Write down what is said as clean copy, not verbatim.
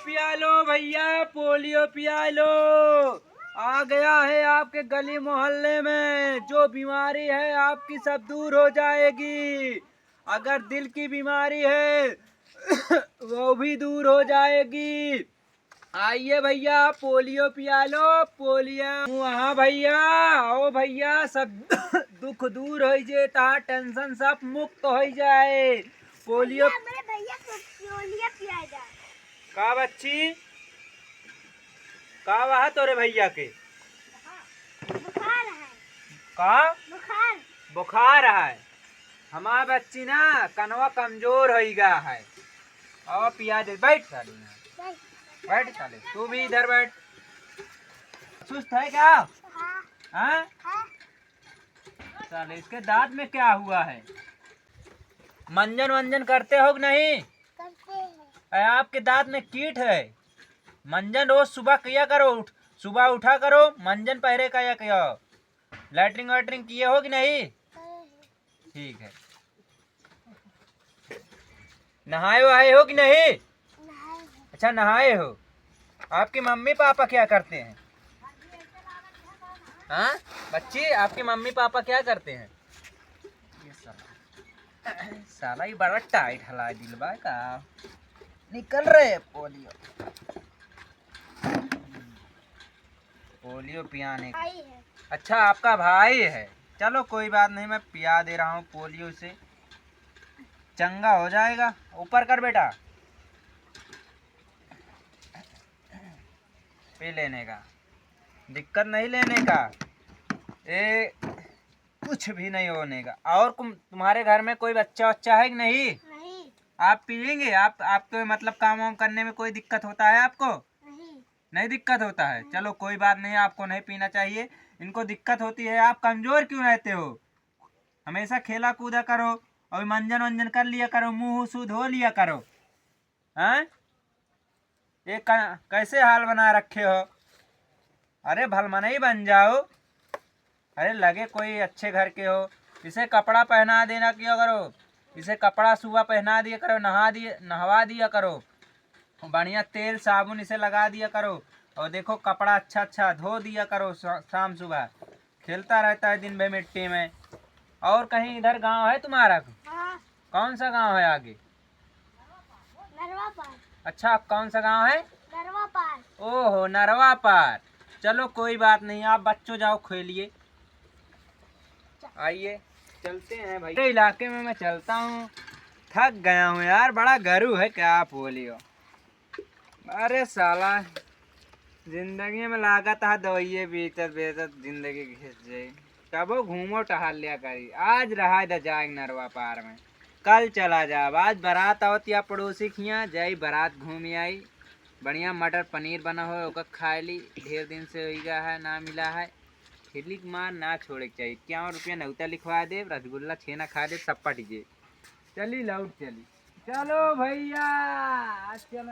पिया लो भैया, पोलियो पिया लो। आ गया है आपके गली मोहल्ले में। जो बीमारी है आपकी सब दूर हो जाएगी। अगर दिल की बीमारी है वो भी दूर हो जाएगी। आइए भैया, पोलियो पिया लो, पोलियो। हाँ भैया, आओ भैया, सब दुख दूर हो जेता, टेंशन सब मुक्त हो जाए। पोलियो भैया को पोलियो पिया जाए। का बच्ची का वहा तोरे भैया के बुखार है। का बुखार बुखार है। हमारा बच्ची ना कनवा कमजोर हो गया है। और पिया दे। बैठ साली, बैठ साले, तू भी इधर बैठ। सुस्त है क्या? हाँ साले, इसके दांत में क्या हुआ है? मंजन वंजन करते हो कि नहीं? करते हैं। अरे आपके दांत में कीट है। मंजन रोज सुबह किया करो, सुबह उठा करो, मंजन पहरे किया करो। लैटरिंग वैटरिंग किए हो कि नहीं? ठीक है। नहाए वहाए हो कि नहीं? अच्छा, नहाए हो। आपकी मम्मी पापा क्या करते हैं? हाँ बच्ची, आपके मम्मी पापा क्या करते हैं? ये साला ही बड़ा टाइट हला दिल बा का। निकल रहे पोलियो। पोलियो पियाने। अच्छा, आपका भाई है। चलो कोई बात नहीं, मैं पिया दे रहा हूँ पोलियो से, चंगा हो जाएगा। ऊपर कर बेटा, पी लेने का, दिक्कत नहीं लेने का, ये कुछ भी नहीं होने का। और तुम्हारे घर में कोई बच्चा वच्चा है कि नहीं? नहीं। आप पियेंगे? आपको मतलब काम वाम करने में कोई दिक्कत होता है आपको? नहीं दिक्कत होता है। चलो कोई बात नहीं, आपको नहीं पीना चाहिए। इनको दिक्कत होती है। आप कमजोर क्यों रहते हो? हमेशा खेला कूदा करो और मंजन वंजन कर लिया करो, मुंह सू धो लिया करो। हैं? ये कैसे हाल बना रखे हो? अरे भलमन ही बन जाओ। अरे लगे कोई अच्छे घर के हो। इसे कपड़ा पहना देना किया करो। इसे कपड़ा सुबह पहना दिया करो, नहवा दिया करो, बढ़िया तेल साबुन इसे लगा दिया करो। और देखो कपड़ा अच्छा अच्छा धो दिया करो शाम सुबह। खेलता रहता है दिन भर मिट्टी में। और कहीं इधर गांव है तुम्हारा? हाँ। कौन सा गांव है आगे? नरवा पार। अच्छा, कौन सा गांव है? नरवा पार। ओहो, नरवा पार। चलो कोई बात नहीं, आप बच्चों जाओ खेलिए। आइए चलते हैं भाई। मेरे इलाके में मैं चलता हूँ, थक गया हूँ यार, बड़ा गरू है क्या पोलियो। अरे साला, जिंदगी में लागत है दवाइये बेचत बेचत जिंदगी घिस जाए। कबो घूमो टहल लिया करी। आज रहा इधर जाए नरवा पार में, कल चला जा। आज बारात आवत या पड़ोसी खिया जाई, बारात घूम आई, बढ़िया मटर पनीर बना हो ओका खा ली। ढेर दिन से हो गया है, ना मिला है। हिलिक मार ना छोड़े के चाहिए। क्या रुपया नौता लिखवा दे, रसगुल्ला छेना खा दे, सब पट जे। चली लौट चली। चलो भैया चलो।